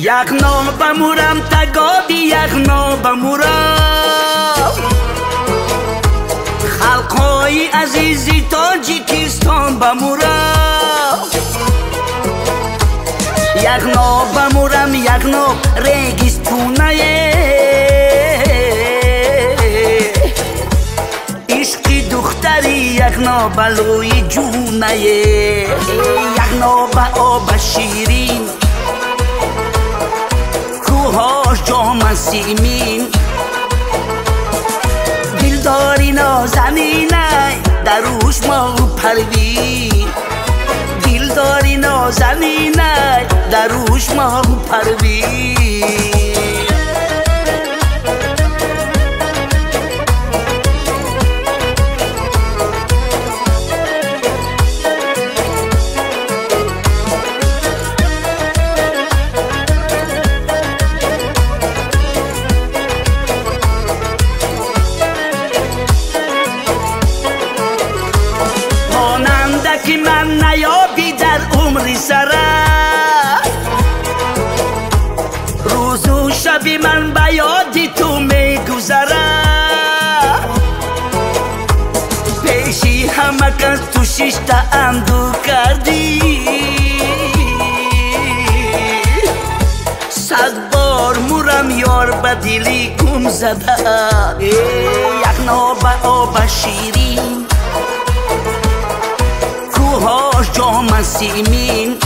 یغنا بمورم تگابی یغنا بمورم خلقای عزیزی تاجیکستان بمورم یغنا بمورم یغنا ریگستونه عشقی دختری یغنا بلوی جونه یغنا با آب شیرین کوهاش جام سیمین دلداری نازنینه دروش ما پروین دلداری نازنینه دروش ما پروین که من نیابی در عمری سره روز و شبی من به یادی تو میگذره پیشی همه کس تو شیشته اندو کردی صد بار مورم یار به دلی گم زده یغنا به آب شیرین کوهاش جام سیمین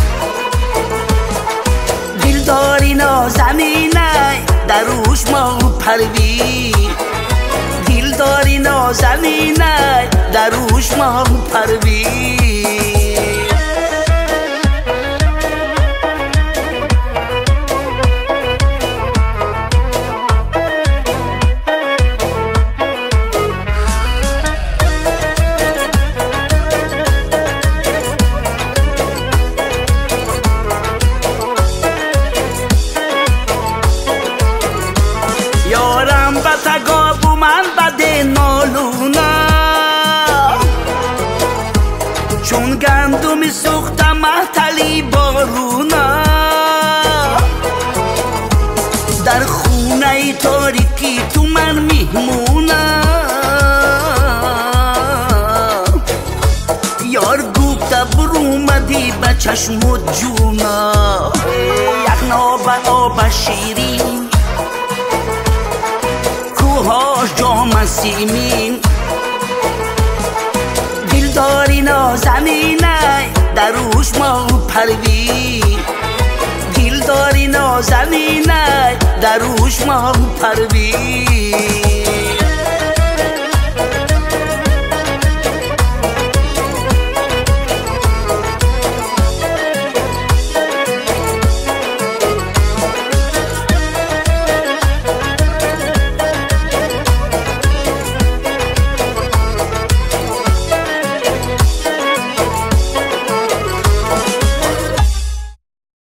دلداری نازنینه دروش ما پروین دلداری نازنینه دروش ما پروین یارم با تگابو من بده نالونا چون گندمی سوختم محتلی بارونا در خونه تاریکی تو من میمونم یار گفته برومدی به چشم و جونا یغنا به آب شیرین کوهاش جام سیمین دلداری نازنینه دروش ما پروین دلداری نازنینه دروش ما پروین